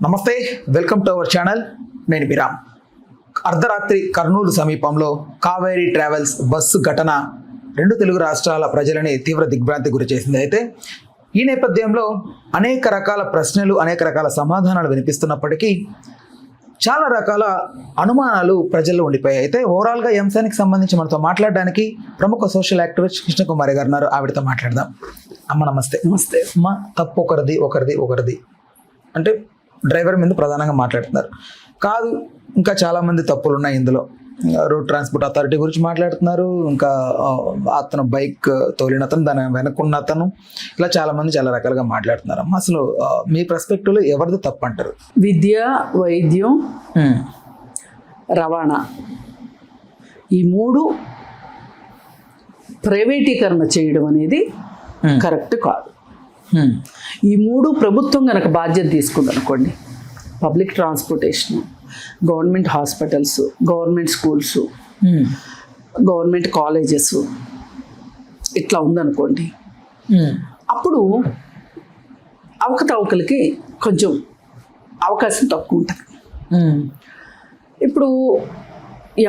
నమస్తే, welcome to our channel. నేను బిరామ్. అర్ధరాత్రి కర్నూలు సమీపంలో కావేరీ ట్రావెల్స్ బస్సు ఘటన రెండు తెలుగు రాష్ట్రాల ప్రజలని తీవ్ర దిగ్భ్రాంతి గురి చేసింది. అయితే ఈ నేపథ్యంలో అనేక రకాల ప్రశ్నలు, అనేక రకాల సమాధానాలు వినిపిస్తున్నప్పటికీ చాలా రకాల అనుమానాలు ప్రజల్లో ఉండిపోయాయి. అయితే ఓవరాల్గా ఈ అంశానికి సంబంధించి మనతో మాట్లాడడానికి ప్రముఖ సోషల్ యాక్టివిస్ట్ కృష్ణకుమారి గారు ఉన్నారు. ఆవిడతో మాట్లాడదాం. అమ్మ నమస్తే. నమస్తే. అమ్మ, తప్పు ఒకరిది అంటే డ్రైవర్ మీద ప్రధానంగా మాట్లాడుతున్నారు. కాదు, ఇంకా చాలామంది తప్పులు ఉన్నాయి ఇందులో. రోడ్ ట్రాన్స్పోర్ట్ అథారిటీ గురించి మాట్లాడుతున్నారు, ఇంకా అతను బైక్ తోలిన అతను, దాని వెనక్కున్న అతను, ఇలా చాలామంది చాలా రకాలుగా మాట్లాడుతున్నారు. అమ్మ, అసలు మీ పర్స్పెక్టివ్లో ఎవరిది తప్పు అంటారు? విద్య, వైద్యం, రవాణా, ఈ మూడు ప్రైవేటీకరణ చేయడం అనేది కరెక్ట్ కాదు. ఈ మూడు ప్రభుత్వం కనుక బాధ్యత తీసుకుంది అనుకోండి, public transportation, government hospitals, government schools, government colleges ఇట్లా ఉందనుకోండి, అప్పుడు అవకతవకలకి కొంచెం అవకాశం తక్కువ ఉంటుంది. ఇప్పుడు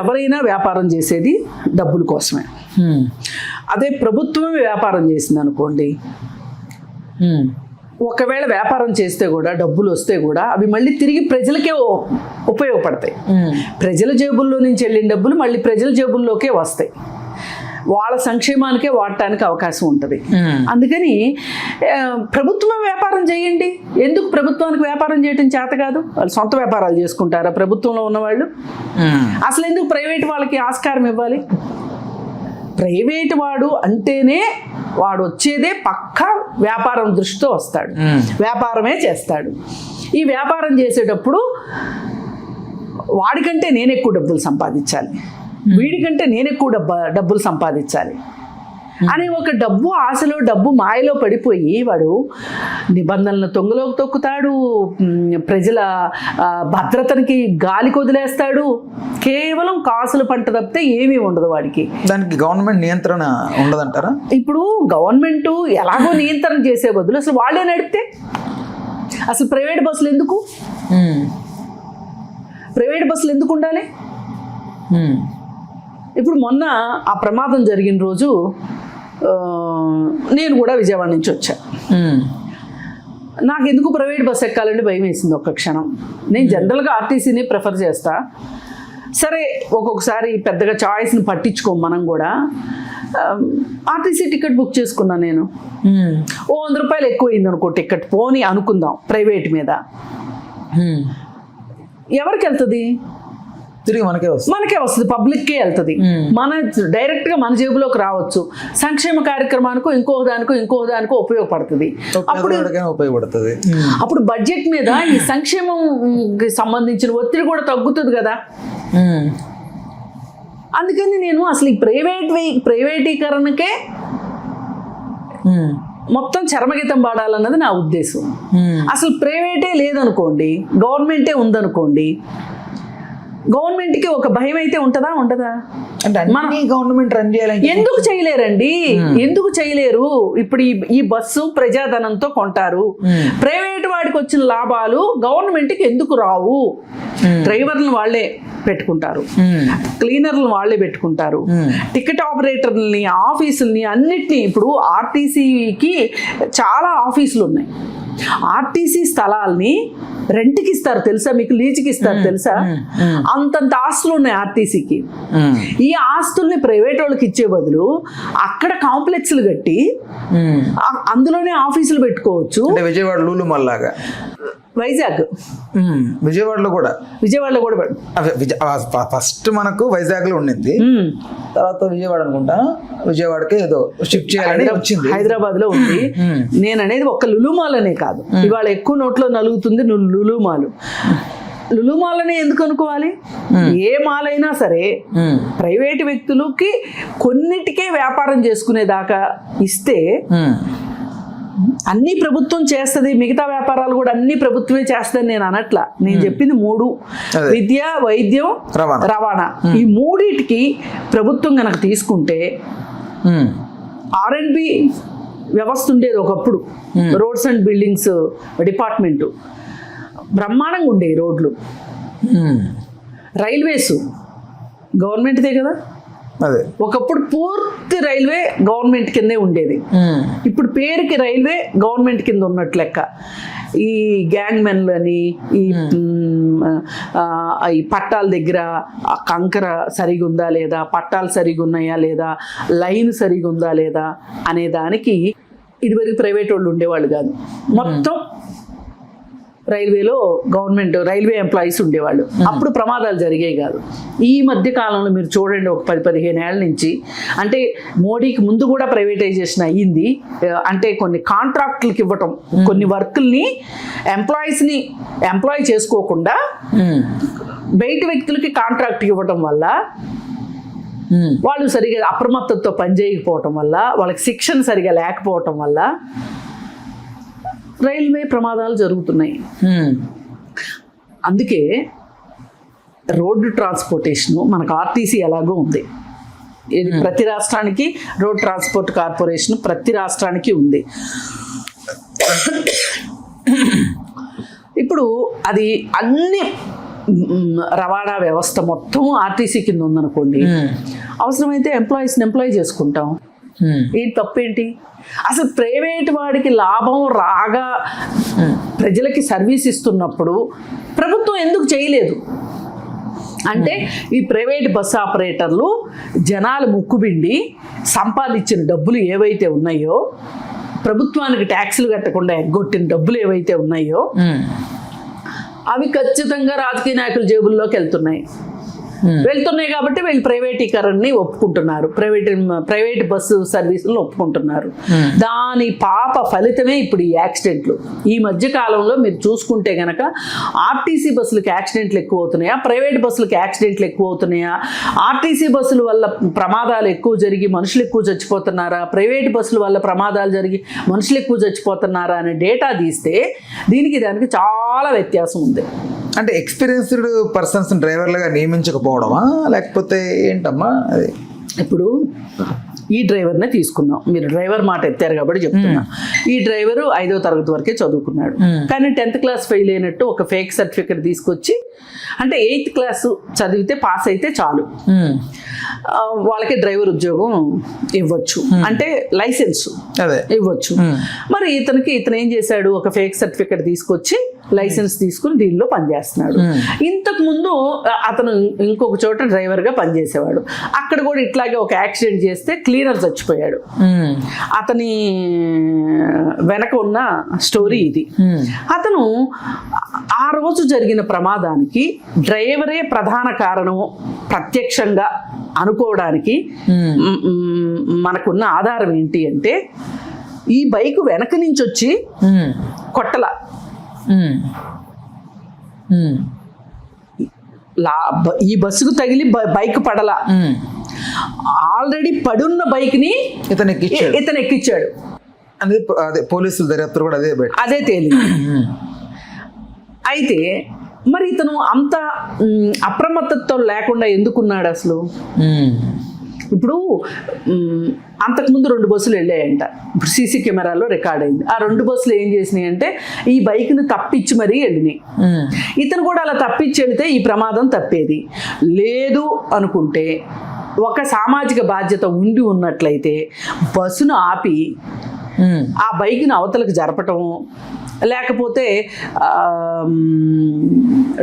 ఎవరైనా వ్యాపారం చేసేది డబ్బుల కోసమే. అదే ప్రభుత్వమే వ్యాపారం చేసింది అనుకోండి, ఒకవేళ వ్యాపారం చేస్తే కూడా డబ్బులు వస్తే కూడా అవి మళ్ళీ తిరిగి ప్రజలకే ఉపయోగపడతాయి. ప్రజల జేబుల్లో నుంచి వెళ్ళిన డబ్బులు మళ్ళీ ప్రజల జేబుల్లోకే వస్తాయి, వాళ్ళ సంక్షేమానికే వాడటానికి అవకాశం ఉంటుంది. అందుకని ప్రభుత్వమే వ్యాపారం చేయండి. ఎందుకు ప్రభుత్వానికి వ్యాపారం చేయడం చేత కాదు? వాళ్ళు సొంత వ్యాపారాలు చేసుకుంటారా ప్రభుత్వంలో ఉన్నవాళ్ళు? అసలు ఎందుకు ప్రైవేట్ వాళ్ళకి ఆస్కారం ఇవ్వాలి? ప్రైవేట్ వాడు అంటేనే వాడు వచ్చేదే పక్కా వ్యాపారం దృష్టితో వస్తాడు, వ్యాపారమే చేస్తాడు. ఈ వ్యాపారం చేసేటప్పుడు వాడికంటే నేను ఎక్కువ డబ్బులు సంపాదించాలి, వీడికంటే నేను ఎక్కువ డబ్బులు సంపాదించాలి అని ఒక డబ్బు ఆశలో, డబ్బు మాయలో పడిపోయి వాడు నిబంధనలను తొంగలోకి తొక్కుతాడు, ప్రజల భద్రతనికి గాలికి వదిలేస్తాడు. కేవలం కాసులు పంట తప్పితే ఏమీ ఉండదు వాడికి. దానికి గవర్నమెంట్ నియంత్రణ ఉండదంటారా? ఇప్పుడు గవర్నమెంట్ ఎలాగో నియంత్రణ చేసే బదులు అసలు వాళ్ళే నడిపితే, అసలు ప్రైవేట్ బస్సులు ఎందుకు? ప్రైవేట్ బస్సులు ఎందుకు ఉండాలి? ఇప్పుడు మొన్న ఆ ప్రమాదం జరిగిన రోజు నేను కూడా విజయవాడ నుంచి వచ్చా. నాకు ఎందుకు ప్రైవేట్ బస్సు ఎక్కాలంటే భయం వేసింది ఒక్క క్షణం. నేను జనరల్గా ఆర్టీసీని ప్రిఫర్ చేస్తా. సరే, ఒక్కొక్కసారి పెద్దగా చాయిస్ని పట్టించుకోం మనం కూడా. ఆర్టీసీ టికెట్ బుక్ చేసుకున్నా నేను. ఓ 100 రూపాయలు ఎక్కువైంది అనుకో టికెట్, పోనీ అనుకుందాం ప్రైవేట్ మీద. ఎవరికి వెళ్తుంది? తిరిగి మనకే వస్తుంది, పబ్లిక్కే వెళ్తుంది. మన డైరెక్ట్గా మన జేబులోకి రావచ్చు. సంక్షేమ కార్యక్రమానికో ఇంకో దానికో ఉపయోగపడుతుంది. అప్పుడు బడ్జెట్ మీద ఈ సంక్షేమంకి సంబంధించిన ఒత్తిడి కూడా తగ్గుతుంది కదా. అందుకని నేను అసలు ఈ ప్రైవేటీకరణకే మొత్తం చరమగీతం పాడాలన్నది నా ఉద్దేశం. అసలు ప్రైవేటే లేదనుకోండి, గవర్నమెంటే ఉందనుకోండి, గవర్నమెంట్కి ఒక భయం అయితే ఉంటుందా? ఉండదా? మన గవర్నమెంట్ రన్ చేయాలి. ఎందుకు చేయలేరండి? ఎందుకు చేయలేరు? ఇప్పుడు ఈ బస్సు ప్రజాధనంతో కొంటారు. ప్రైవేట్ వాడికి వచ్చిన లాభాలు గవర్నమెంట్కి ఎందుకు రావు? డ్రైవర్లను వాళ్ళే పెట్టుకుంటారు, క్లీనర్లను వాళ్ళే పెట్టుకుంటారు, టికెట్ ఆపరేటర్లని, ఆఫీసుల్ని అన్నిటినీ. ఇప్పుడు ఆర్టీసీకి చాలా ఆఫీసులు ఉన్నాయి. ఆర్టీసీ స్థలాల్ని రెంట్కి ఇస్తారు తెలుసా మీకు? లీజుకి ఇస్తారు తెలుసా? అంతంత ఆస్తులు ఉన్నాయి ఆర్టీసీకి. ఈ ఆస్తుల్ని ప్రైవేట్ వాళ్ళకి ఇచ్చే బదులు అక్కడ కాంప్లెక్స్లు కట్టి అందులోనే ఆఫీసులు పెట్టుకోవచ్చు. విజయవాడ లూలు మల్లాగా విజయవాడలో కూడా ఫస్ట్ మనకు వైజాగ్ లో ఉండింది, తర్వాత విజయవాడ అనుకుంటా, విజయవాడకి ఏదో షిఫ్ట్ చేయాలని వచ్చింది. హైదరాబాద్ లో ఉంది. నేను అనేది ఒక్క లులుమాల్ అనే కాదు, ఇవాళ ఎక్కువ నోట్లో నలుగుతుంది లులుమాలు. లులుమాలనే ఎందుకు అనుకోవాలి? ఏ మాల్ అయినా సరే ప్రైవేట్ వ్యక్తులకి కొన్నిటికే వ్యాపారం చేసుకునేదాకా ఇస్తే అన్ని ప్రభుత్వం చేస్తుంది, మిగతా వ్యాపారాలు కూడా అన్ని ప్రభుత్వమే చేస్తుంది నేను అనట్లా. నేను చెప్పింది మూడు: విద్య, వైద్యం, రవాణా. ఈ మూడిటికి ప్రభుత్వం కనుక తీసుకుంటే R&B వ్యవస్థ ఉండేది ఒకప్పుడు, రోడ్స్ అండ్ బిల్డింగ్స్ డిపార్ట్మెంటు. బ్రహ్మాండంగా ఉండేవి రోడ్లు. రైల్వేస్ గవర్నమెంట్దే కదా, అదే ఒకప్పుడు పూర్తి రైల్వే గవర్నమెంట్ కిందే ఉండేది. ఇప్పుడు పేరుకి రైల్వే గవర్నమెంట్ కింద ఉన్నట్లు లెక్క. ఈ గ్యాంగ్ మెన్లని, ఈ పట్టాల దగ్గర ఆ కంకర సరిగా ఉందా లేదా, పట్టాలు సరిగా ఉన్నాయా లేదా, లైన్ సరిగా ఉందా లేదా అనే దానికి ఇదివరకు ప్రైవేట్ వాళ్ళు ఉండేవాళ్ళు కాదు. మొత్తం రైల్వేలో గవర్నమెంట్ రైల్వే ఎంప్లాయీస్ ఉండేవాళ్ళు. అప్పుడు ప్రమాదాలు జరిగాయి కాదు. ఈ మధ్య కాలంలో మీరు చూడండి, ఒక 10-15 ఏళ్ళ నుంచి, అంటే మోడీకి ముందు కూడా ప్రైవేటైజేషన్ అయ్యింది. అంటే కొన్ని కాంట్రాక్టులకి ఇవ్వటం, కొన్ని వర్కుల్ని ఎంప్లాయీస్ని ఎంప్లాయ్ చేసుకోకుండా బయట వ్యక్తులకి కాంట్రాక్ట్ ఇవ్వటం వల్ల వాళ్ళు సరిగా అప్రమత్తతో పనిచేయకపోవటం వల్ల, వాళ్ళకి శిక్షణ సరిగా లేకపోవటం వల్ల రైల్వే ప్రమాదాలు జరుగుతున్నాయి. అందుకే రోడ్డు ట్రాన్స్పోర్టేషను మనకు ఆర్టీసీ ఎలాగో ఉంది. ఇది ప్రతి రాష్ట్రానికి రోడ్ ట్రాన్స్పోర్ట్ కార్పొరేషన్ ప్రతి రాష్ట్రానికి ఉంది. ఇప్పుడు అది అన్ని రవాణా వ్యవస్థ మొత్తం ఆర్టీసీ కింద ఉందనుకోండి, అవసరమైతే ఎంప్లాయీస్ని ఎంప్లాయ్ చేసుకుంటాం. ఏంటి తప్పేంటి? అసలు ప్రైవేట్ వాడికి లాభం రాగా ప్రజలకి సర్వీస్ ఇస్తున్నప్పుడు ప్రభుత్వం ఎందుకు చేయలేదు అంటే, ఈ ప్రైవేట్ బస్ ఆపరేటర్లు జనాలు ముక్కుబిండి సంపాదించిన డబ్బులు ఏవైతే ఉన్నాయో, ప్రభుత్వానికి ట్యాక్సులు కట్టకుండా ఎగ్గొట్టిన డబ్బులు ఏవైతే ఉన్నాయో అవి ఖచ్చితంగా రాజకీయ నాయకుల జేబుల్లోకి వెళ్తున్నాయి కాబట్టి వీళ్ళు ప్రైవేటీకరణని ఒప్పుకుంటున్నారు, ప్రైవేట్ బస్సు సర్వీసులను ఒప్పుకుంటున్నారు. దాని పాప ఫలితమే ఇప్పుడు ఈ యాక్సిడెంట్లు. ఈ మధ్య కాలంలో మీరు చూసుకుంటే గనక ఆర్టీసీ బస్సులకు యాక్సిడెంట్లు ఎక్కువ అవుతున్నాయా, ప్రైవేట్ బస్సులకు యాక్సిడెంట్లు ఎక్కువ అవుతున్నాయా, ఆర్టీసీ బస్సుల వల్ల ప్రమాదాలు ఎక్కువ జరిగి మనుషులు ఎక్కువ చచ్చిపోతున్నారా, ప్రైవేట్ బస్సుల వల్ల ప్రమాదాలు జరిగి మనుషులు ఎక్కువ చచ్చిపోతున్నారా అనే డేటా తీస్తే దానికి చాలా వ్యత్యాసం ఉంది. అంటే ఎక్స్పీరియన్స్డ్ పర్సన్స్ డ్రైవర్లుగా నియమించకపోవడమా, లేకపోతే ఏంటమ్మా అది? ఇప్పుడు ఈ డ్రైవర్నే తీసుకుందాం, మీరు డ్రైవర్ మాట ఎత్తారు కాబట్టి చెప్తున్నా. ఈ డ్రైవరు 5వ తరగతి వరకే చదువుకున్నాడు, కానీ 10th క్లాస్ ఫెయిల్ అయినట్టు ఒక ఫేక్ సర్టిఫికెట్ తీసుకొచ్చి, అంటే 8th క్లాస్ చదివితే పాస్ అయితే చాలు వాళ్ళకి డ్రైవర్ ఉద్యోగం ఇవ్వచ్చు, అంటే లైసెన్స్ ఇవ్వచ్చు. మరి ఇతను ఏం చేశాడు, ఒక ఫేక్ సర్టిఫికెట్ తీసుకొచ్చి లైసెన్స్ తీసుకుని దీనిలో పనిచేస్తున్నాడు. ఇంతకు ముందు అతను ఇంకొక చోట డ్రైవర్గా పనిచేసేవాడు. అక్కడ కూడా ఇట్లాగే ఒక యాక్సిడెంట్ చేస్తే క్లీనర్ చచ్చిపోయాడు. అతని వెనక ఉన్న స్టోరీ ఇది. అతను ఆ రోజు జరిగిన ప్రమాదానికి డ్రైవరే ప్రధాన కారణం ప్రత్యక్షంగా అనుకోవడానికి మనకున్న ఆధారం ఏంటి అంటే, ఈ బైక్ వెనక నుంచి వచ్చి కొట్టల, ఈ బస్సుకు తగిలి బైక్ పడల, ఆల్రెడీ పడున్న బైక్ ని ఇతను ఎక్కించాడు. అదే పోలీసుల దర్యాప్తు కూడా అదే తేలింది. అయితే మరి ఇతను అంత అప్రమత్తతో లేకుండా ఎందుకున్నాడు అసలు? ఇప్పుడు అంతకుముందు 2 బస్సులు వెళ్ళాయంట, ఇప్పుడు సీసీ కెమెరాలో రికార్డ్ అయింది. ఆ 2 బస్సులు ఏం చేసినాయి అంటే ఈ బైక్ని తప్పించి మరీ వెళ్ళినాయి. ఇతను కూడా అలా తప్పించి వెళితే ఈ ప్రమాదం తప్పేది లేదు అనుకుంటే, ఒక సామాజిక బాధ్యత ఉన్నట్లయితే బస్సును ఆపి ఆ బైక్ని అవతలకు జరపటం, లేకపోతే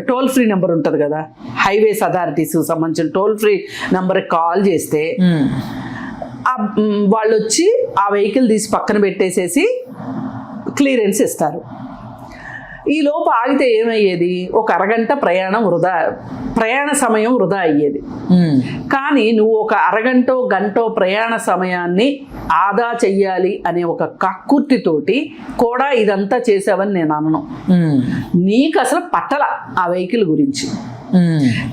టోల్ ఫ్రీ నెంబర్ ఉంటుంది కదా, హైవేస్ అథారిటీస్ సంబంధించిన టోల్ ఫ్రీ నెంబర్కి కాల్ చేస్తే వాళ్ళు వచ్చి ఆ వెహికల్ తీసి పక్కన పెట్టేసేసి క్లియరెన్స్ ఇస్తారు. ఈ లోపు ఆగితే ఏమయ్యేది, ఒక అరగంట ప్రయాణ సమయం వృధా అయ్యేది. కానీ నువ్వు ఒక అరగంటో గంటో ప్రయాణ సమయాన్ని ఆదా చెయ్యాలి అనే ఒక కక్కుర్తితోటి కూడా ఇదంతా చేసావని నేను అనను. నీకు అసలు పట్టల ఆ వెహికల్ గురించి.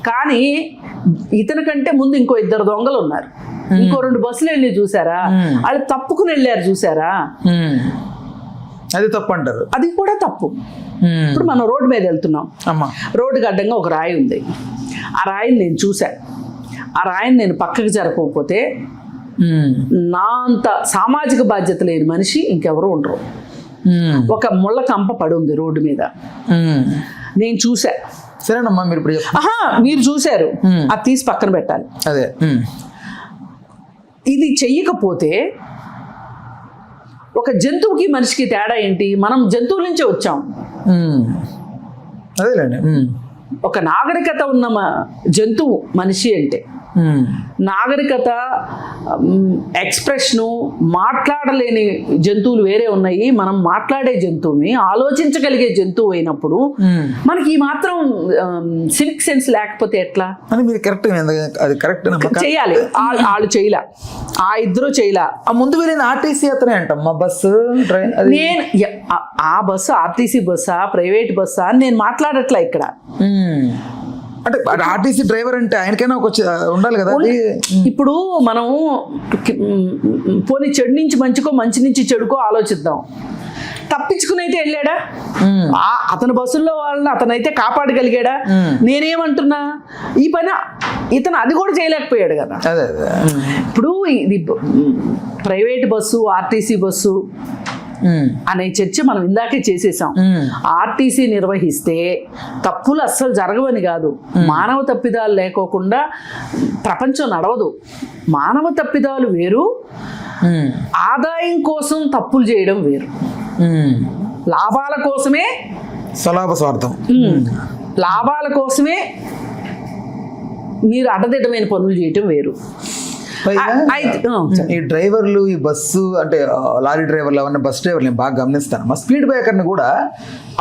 కానీ ఇతని కంటే ముందు ఇంకో 2 దొంగలు ఉన్నారు, ఇంకో 2 బస్సులు వెళ్ళి చూసారా, వాళ్ళు తప్పుకుని వెళ్ళారు చూసారా, అది తప్పు అంటారు. అది కూడా తప్పు. ఇప్పుడు మనం రోడ్డు మీద వెళ్తున్నాం, రోడ్డుకి అడ్డంగా ఒక రాయి ఉంది, ఆ రాయిని నేను చూశాను, ఆ రాయిని నేను పక్కకి జరపకపోతే నా అంత సామాజిక బాధ్యత లేని మనిషి ఇంకెవరు ఉండరు. ఒక ముళ్ళ కంప పడి ఉంది రోడ్డు మీద, నేను చూసా. సరేనమ్మా మీరు ఇప్పుడు చెప్పండి. ఆహా, మీరు చూశారు, అది తీసి పక్కన పెట్టాలి. అదే ఇది చెయ్యకపోతే ఒక జంతువుకి మనిషికి తేడా ఏంటి? మనం జంతువుల నుంచే వచ్చాం. అదేలేండి. ఒక నాగరికత ఉన్న జంతువు మనిషి అంటే. నాగరికత, ఎక్స్ప్రెషను, మాట్లాడలేని జంతువులు వేరే ఉన్నాయి. మనం మాట్లాడే జంతువుని, ఆలోచించగలిగే జంతువు అయినప్పుడు మనకి ఈ మాత్రం సివిక్ సెన్స్ లేకపోతే ఎట్లా అని మీరు కరెక్ట్, అది కరెక్ట్ చేయాలి. వాళ్ళు చేయలే, ఆ ఇద్దరు చేయలే. ఆ ముందు వెళ్ళిన ఆర్టీసీ అతనే అంటమ్మా బస్సు ట్రైన్. నేను ఆ బస్సు ఆర్టీసీ బస్సా ప్రైవేట్ బస్సా అని నేను మాట్లాడట్లా ఇక్కడ. అంటే ఆర్టీసీ డ్రైవర్ అంటే ఆయనకైనా ఒక ఉండాలి కదా. ఇప్పుడు మనం పోనీ చెడు నుంచి మంచికో మంచి నుంచి చెడుకో ఆలోచిద్దాం. తప్పించుకుని అయితే వెళ్ళాడా? అతని బస్సుల్లో వాళ్ళని అతనైతే కాపాడగలిగాడా? నేనేమంటున్నా, ఈ పని ఇతను అది కూడా చేయలేకపోయాడు కదా. ఇప్పుడు ఇది ప్రైవేట్ బస్సు ఆర్టీసీ బస్సు అనే చర్చ మనం ఇందాకే చేసేసాం. ఆర్టీసీ నిర్వహిస్తే తప్పులు అస్సలు జరగవని కాదు. మానవ తప్పిదాలు లేకోకుండా ప్రపంచం నడవదు. మానవ తప్పిదాలు వేరు, ఆదాయం కోసం తప్పులు చేయడం వేరు. లాభాల కోసమే స్వలాభ స్వార్థం, లాభాల కోసమే మీరు అడ్డదిడ్డమైన పనులు చేయటం వేరు. ఈ డ్రైవర్లు, ఈ బస్సు అంటే లారీ డ్రైవర్లు అవన్నీ, బస్ డ్రైవర్లు నేను బాగా గమనిస్తాను. మా స్పీడ్ బ్రేకర్ని కూడా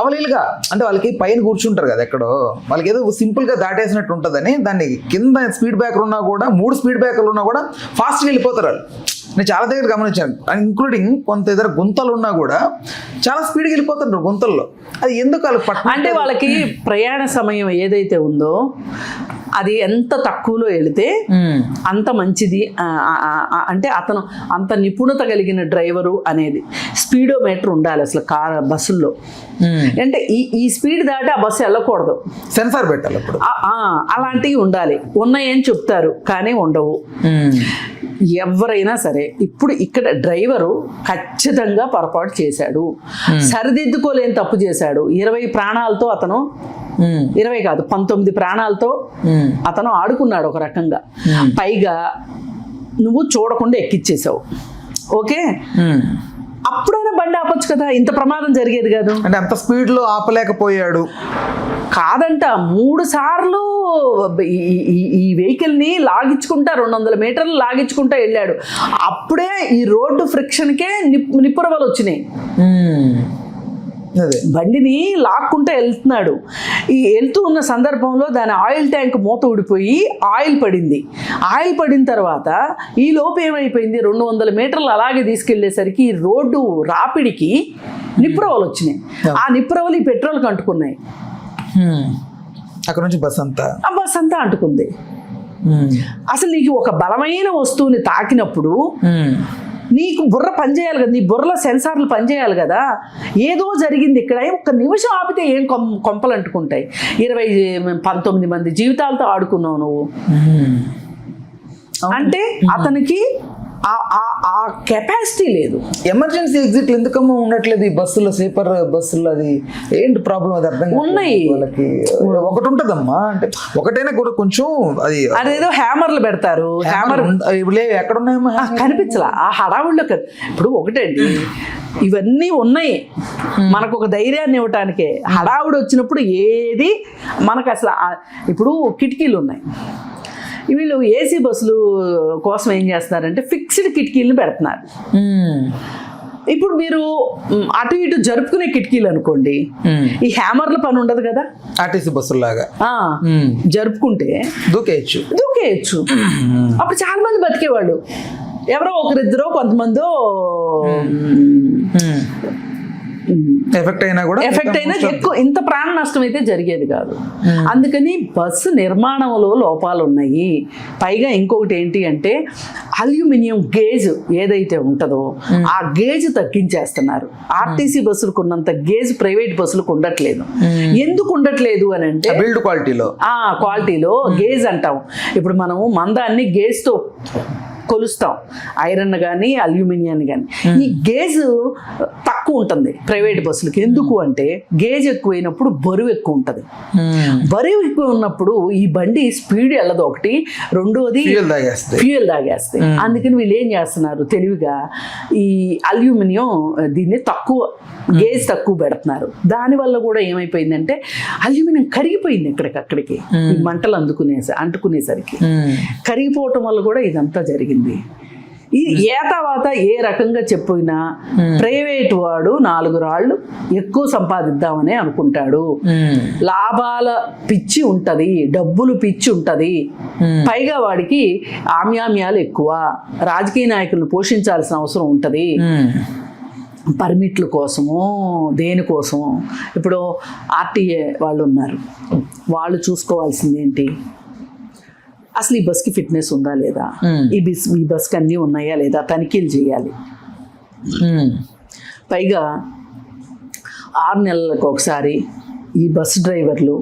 అవలీలుగా, అంటే వాళ్ళకి పైన కూర్చుంటారు కదా ఎక్కడో, వాళ్ళకి ఏదో సింపుల్గా దాటేసినట్టు ఉంటుందని దాన్ని కింద స్పీడ్ బ్రేకర్ ఉన్నా కూడా, 3 స్పీడ్ బ్రేకర్లు ఉన్నా కూడా ఫాస్ట్గా వెళ్ళిపోతారు వాళ్ళు. నేను చాలా దగ్గర గమనించాను, ఇంక్లూడింగ్ కొంత ఇద్దరు గుంతలు ఉన్నా కూడా చాలా స్పీడ్గా వెళ్ళిపోతుంటారు గుంతల్లో. అది ఎందుకు వాళ్ళు అంటే వాళ్ళకి ప్రయాణ సమయం ఏదైతే ఉందో అది ఎంత తక్కువలో వెళితే అంత మంచిది. అంటే అతను అంత నిపుణత కలిగిన డ్రైవరు అనేది స్పీడోమీటర్ ఉండాలి అసలు బస్సుల్లో. అంటే ఈ స్పీడ్ దాటి ఆ బస్సు వెళ్ళకూడదు, సెన్సార్ పెట్టాలి. అప్పుడు అలాంటివి ఉండాలి. ఉన్నాయని చెప్తారు కానీ ఉండవు. ఎవరైనా సరే ఇప్పుడు ఇక్కడ డ్రైవరు ఖచ్చితంగా పొరపాటు చేశాడు, సరిదిద్దుకోలేని తప్పు చేశాడు. 20 ప్రాణాలతో అతను, 20 కాదు 19 ప్రాణాలతో అతను ఆడుకున్నాడు ఒక రకంగా. పైగా నువ్వు చూడకుండా ఎక్కిచ్చేసావు. ఓకే, అప్పుడైనా బండి ఆపొచ్చు కదా, ఇంత ప్రమాదం జరిగేది కాదు. అంటే అంత స్పీడ్లో ఆపలేకపోయాడు కాదంట. 3 సార్లు ఈ వెహికల్ని లాగించుకుంటా 200 మీటర్లు లాగించుకుంటా వెళ్ళాడు. అప్పుడే ఈ రోడ్డు ఫ్రిక్షన్కే నిప్పురవలు వచ్చినాయి. బండిని లాక్కుంటూ వెళ్తున్నాడు. ఈ వెళ్తూ ఉన్న సందర్భంలో దాని ఆయిల్ ట్యాంక్ మూత ఊడిపోయి ఆయిల్ పడింది. ఆయిల్ పడిన తర్వాత ఈ లోపు ఏమైపోయింది, 200 మీటర్లు అలాగే తీసుకెళ్లేసరికి ఈ రోడ్డు రాపిడికి నిప్పురవలు వచ్చినాయి. ఆ నిప్పురవలు ఈ పెట్రోల్కి అంటుకున్నాయి. అక్కడ నుంచి బస్ అంతా అంటుకుంది. అసలు నీకు ఒక బలమైన వస్తువుని తాకినప్పుడు నీకు బుర్ర పనిచేయాలి కదా, నీ బుర్రలో సెన్సార్లు పనిచేయాలి కదా. ఏదో జరిగింది ఇక్కడ, ఒక్క నిమిషం ఆపితే ఏం కొంపలు అంటుకుంటాయి. 19 మంది జీవితాలతో ఆడుకున్నావు నువ్వు. అంటే అతనికి ఆ కెపాసిటీ లేదు. ఎమర్జెన్సీ ఎగ్జిట్లు ఎందుకమ్మా ఉండట్లేదు ఈ బస్సులో, స్లీపర్ బస్సులో? అది ఏంటి ప్రాబ్లం? అది అర్థం ఉన్నాయి. వాళ్ళకి ఒకటి ఉంటుందమ్మా, అంటే ఒకటైనా కూడా కొంచెం అదేదో హ్యామర్లు పెడతారు. హ్యామర్ ఎక్కడ ఉన్నాయమ్మా? కనిపించలా ఆ హడావుల్లో. ఇప్పుడు ఒకటండి, ఇవన్నీ ఉన్నాయి మనకు ఒక ధైర్యాన్ని ఇవ్వటానికే. హడావుడి వచ్చినప్పుడు ఏది మనకు అసలు, ఇప్పుడు కిటికీలు ఉన్నాయి. వీళ్ళు ఏసీ బస్సులు కోసం ఏం చేస్తున్నారంటే ఫిక్స్డ్ కిటికీలను పెడుతున్నారు. ఇప్పుడు మీరు అటు ఇటు జరుపుకునే కిటికీలు అనుకోండి, ఈ హ్యామర్ల పని ఉండదు కదా. ఆర్టీసీ బస్సులాగా జరుపుకుంటే దూకేయచ్చు. అప్పుడు చాలా మంది బతికేవాళ్ళు. ఎవరో ఒకరిద్దరో కొంతమందో ఎఫెక్ట్ అయినా ఎక్కువ ఇంత ప్రాణ నష్టం అయితే జరిగేది కాదు. అందుకని బస్సు నిర్మాణంలో లోపాలు ఉన్నాయి. పైగా ఇంకొకటి ఏంటి అంటే అల్యూమినియం గేజ్ ఏదైతే ఉంటుందో ఆ గేజ్ తగ్గించేస్తున్నారు. ఆర్టీసీ బస్సులకు ఉన్నంత గేజ్ ప్రైవేట్ బస్సులకు ఉండట్లేదు. ఎందుకు ఉండట్లేదు అని అంటే బిల్డ్ క్వాలిటీలో గేజ్ అంటాం. ఇప్పుడు మనము మందాన్ని గేజ్తో కొలుస్తాం, ఐరన్ కానీ అల్యూమినియం కానీ. ఈ గేజ్ తక్కువ ఉంటుంది ప్రైవేట్ బస్సులకి. ఎందుకు అంటే గేజ్ ఎక్కువైనప్పుడు బరువు ఎక్కువ ఉంటుంది. బరువు ఎక్కువ ఉన్నప్పుడు ఈ బండి స్పీడ్ వెళ్ళదు ఒకటి, రెండోది ఫ్యూయల్ తాగేస్తాయి. అందుకని వీళ్ళు ఏం చేస్తున్నారు తెలివిగా, ఈ అల్యూమినియం దీన్ని తక్కువ గేజ్ తక్కువ పెడుతున్నారు. దానివల్ల కూడా ఏమైపోయిందంటే అల్యూమినియం కరిగిపోయింది ఎక్కడికక్కడికి, ఈ మంటలు అంటుకునేసరికి కరిగిపోవటం వల్ల కూడా ఇదంతా జరిగింది. ఇది తర్వాత ఏ రకంగా చెప్పినా ప్రైవేట్ వాడు 4 రాళ్ళు ఎక్కువ సంపాదిద్దామని అనుకుంటాడు. లాభాల పిచ్చి ఉంటది, డబ్బులు పిచ్చి ఉంటది, పైగా వాడికి ఆమ్యామ్యాలు ఎక్కువ, రాజకీయ నాయకులను పోషించాల్సిన అవసరం ఉంటది, పర్మిట్ల కోసమో దేనికోసమో. ఇప్పుడు ఆర్టీఏ వాళ్ళు ఉన్నారు, వాళ్ళు చూసుకోవాల్సింది ఏంటి, అసలు ఈ బస్కి ఫిట్నెస్ ఉందా లేదా, ఈ బస్కి అన్నీ ఉన్నాయా లేదా తనిఖీలు చేయాలి. పైగా 6 నెలలకు ఒకసారి ఈ బస్ డ్రైవర్లు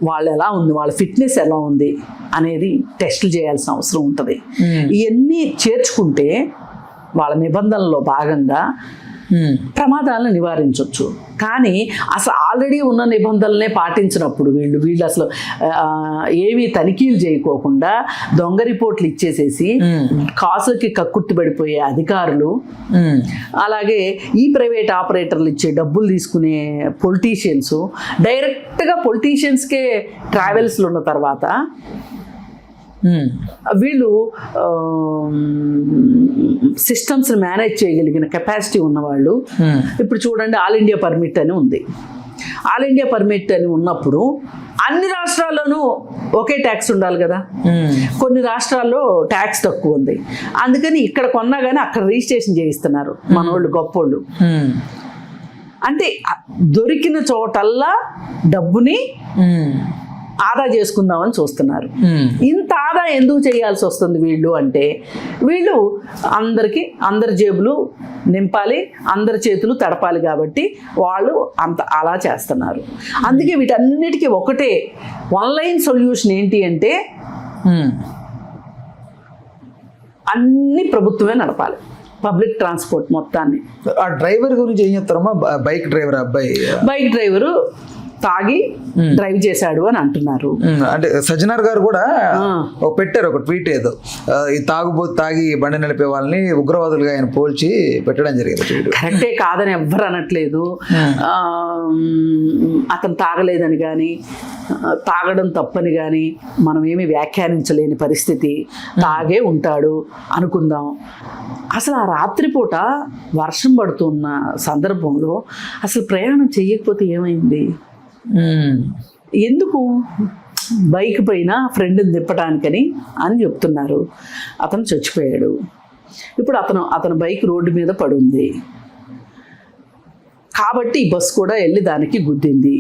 వాళ్ళు ఎలా ఉంది, వాళ్ళ ఫిట్నెస్ ఎలా ఉంది అనేది టెస్టులు చేయాల్సిన అవసరం ఉంటుంది. ఇవన్నీ చేర్చుకుంటే వాళ్ళ నిబంధనల్లో భాగంగా ప్రమాదాలను నివారించవచ్చు. కానీ అసలు ఆల్రెడీ ఉన్న నిబంధనలనే పాటించినప్పుడు వీళ్ళు అసలు ఏమీ తనిఖీలు చేయకోకుండా దొంగ రిపోర్ట్లు ఇచ్చేసేసి కాసులకి కక్కుర్తి పడిపోయే అధికారులు, అలాగే ఈ ప్రైవేట్ ఆపరేటర్లు ఇచ్చే డబ్బులు తీసుకునే పొలిటీషియన్స్, డైరెక్ట్గా పొలిటీషియన్స్కే ట్రావెల్స్లు ఉన్న తర్వాత వీళ్ళు సిస్టమ్స్ని మేనేజ్ చేయగలిగిన కెపాసిటీ ఉన్నవాళ్ళు. ఇప్పుడు చూడండి, ఆల్ ఇండియా పర్మిట్ అని ఉంది. ఆల్ ఇండియా పర్మిట్ అని ఉన్నప్పుడు అన్ని రాష్ట్రాల్లోనూ ఒకే ట్యాక్స్ ఉండాలి కదా. కొన్ని రాష్ట్రాల్లో ట్యాక్స్ తక్కువ ఉంది, అందుకని ఇక్కడ కొన్నా కానీ అక్కడ రిజిస్ట్రేషన్ చేయిస్తున్నారు మనోళ్ళు గొప్పోళ్ళు. అంటే దొరికిన చోటల్లా డబ్బుని ఆదా చేసుకుందామని చూస్తున్నారు. ఇంత ఆదా ఎందుకు చేయాల్సి వస్తుంది వీళ్ళు అంటే, వీళ్ళు అందరి జేబులు నింపాలి, అందరి చేతులు తడపాలి కాబట్టి వాళ్ళు అలా చేస్తున్నారు. అందుకే వీటన్నిటికీ ఒకటే ఆన్లైన్ సొల్యూషన్ ఏంటి అంటే అన్ని ప్రభుత్వమే నడపాలి, పబ్లిక్ ట్రాన్స్పోర్ట్ మొత్తాన్ని. ఆ డ్రైవర్ గురించి ఏం చెప్తారమ్మా? బైక్ డ్రైవరు తాగి డ్రైవ్ చేశాడు అని అంటున్నారు. అంటే సజ్జనార్ గారు కూడా పెట్టారు ఒక ట్వీట్, ఏదో ఈ తాగి బండి నడిపే వాళ్ళని ఉగ్రవాదులుగా ఆయన పోల్చి పెట్టడం జరిగింది. కరెక్టే కాదని ఎవ్వరు అనట్లేదు. అతను తాగలేదని కానీ తాగడం తప్పని కానీ మనం ఏమి వ్యాఖ్యానించలేని పరిస్థితి. తాగే ఉంటాడు అనుకుందాం. అసలు ఆ రాత్రిపూట వర్షం పడుతున్న సందర్భంలో అసలు ప్రయాణం చేయకపోతే ఏమైంది? ఎందుకు? బైక్ పైన ఫ్రెండ్ని తిప్పడానికని అని చెప్తున్నారు. అతను చచ్చిపోయాడు. ఇప్పుడు అతను బైక్ రోడ్డు మీద పడుంది కాబట్టి ఈ బస్సు కూడా వెళ్ళి దానికి గుద్దింది.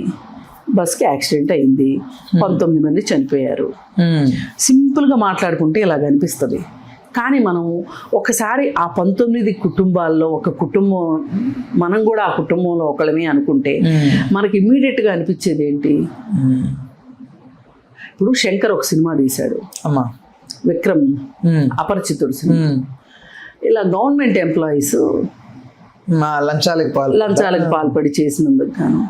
బస్కి యాక్సిడెంట్ అయింది, 19 మంది చనిపోయారు. సింపుల్గా మాట్లాడుకుంటే ఇలాగ అనిపిస్తుంది. కానీ మనం ఒకసారి ఆ 19 కుటుంబాల్లో ఒక కుటుంబం, మనం కూడా ఆ కుటుంబంలో ఒకళ్ళమే అనుకుంటే మనకి ఇమ్మీడియట్గా అనిపించేది ఏంటి? ఇప్పుడు శంకర్ ఒక సినిమా తీశాడు, విక్రమ్ అపరిచితుడు సినిమా. ఇలా గవర్నమెంట్ ఎంప్లాయీస్ లంచాలకు పాల్పడి చేసినందుకు గాను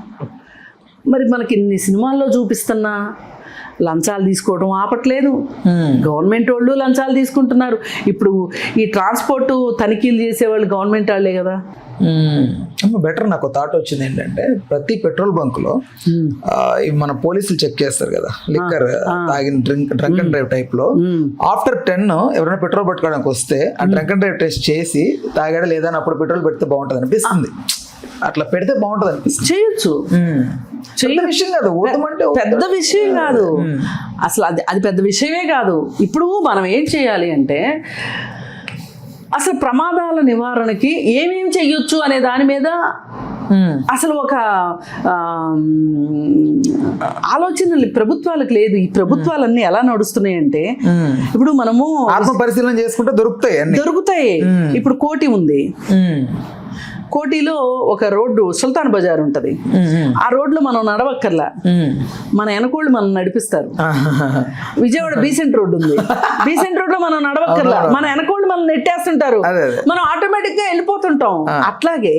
మరి మనకి ఇన్ని సినిమాల్లో చూపిస్తున్నా లంచాలు తీసుకోవడం ఆపట్లేదు. గవర్నమెంట్ వాళ్ళు లంచాలు తీసుకుంటున్నారు. ఇప్పుడు ఈ ట్రాన్స్పోర్ట్ తనిఖీలు చేసేవాళ్ళు గవర్నమెంట్ వాళ్ళే కదా. బెటర్. నాకు థాట్ వచ్చింది ఏంటంటే, ప్రతి పెట్రోల్ బంకులో మన పోలీసులు చెక్ చేస్తారు కదా, లిక్కర్ తాగిన డ్రంక్ అండ్ డ్రైవ్ టైప్ లో. ఆఫ్టర్ 10 ఎవరైనా పెట్రోల్ పట్టుకోవడానికి వస్తే ఆ డ్రంక్ అండ్ డ్రైవ్ టెస్ట్ చేసి తాగాడా లేదా అని అప్పుడు పెట్రోల్ పెడితే బాగుంటుంది అనిపిస్తుంది. అట్లా పెడితే బాగుంటుంది అనిపిస్తుంది. చేయొచ్చు. విషయం కాదు, పెద్ద విషయం కాదు అసలు. అది పెద్ద విషయమే కాదు. ఇప్పుడు మనం ఏం చేయాలి అంటే, అసలు ప్రమాదాల నివారణకి ఏమేం చెయ్యొచ్చు అనే దాని మీద అసలు ఒక ఆలోచన ప్రభుత్వాలకు లేదు. ఈ ప్రభుత్వాలన్నీ ఎలా నడుస్తున్నాయంటే, ఇప్పుడు మనము ఆత్మ పరిశీలన చేసుకుంటే దొరుకుతాయి. ఇప్పుడు కోటి ఉంది. కోటిలో ఒక రోడ్డు సుల్తాన్ బజార్ ఉంటుంది. ఆ రోడ్లో మనం నడవక్కర్లా, మన వెనకోళ్ళు మనం నడిపిస్తారు. విజయవాడ బీసెంట్ రోడ్డు ఉంది, బీసెంట్ రోడ్ లో మనం నడవక్కర్లా, మన వెనకోళ్ళు మనం నెట్టేస్తుంటారు, మనం ఆటోమేటిక్ గా వెళ్ళిపోతుంటాం. అట్లాగే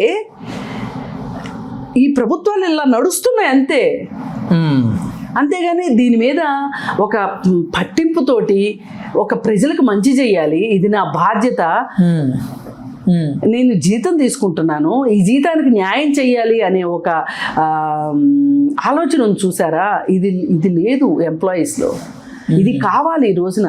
ఈ ప్రభుత్వాలు ఇలా నడుస్తున్నాయి అంతే. అంతేగాని దీని మీద ఒక పట్టింపుతోటి ఒక ప్రజలకు మంచి చేయాలి, ఇది నా బాధ్యత, నేను జీతం తీసుకుంటున్నాను, ఈ జీతానికి న్యాయం చేయాలి అనే ఒక ఆలోచన చూసారా, ఇది లేదు ఎంప్లాయీస్లో. ఇది కావాలి ఈ రోజున.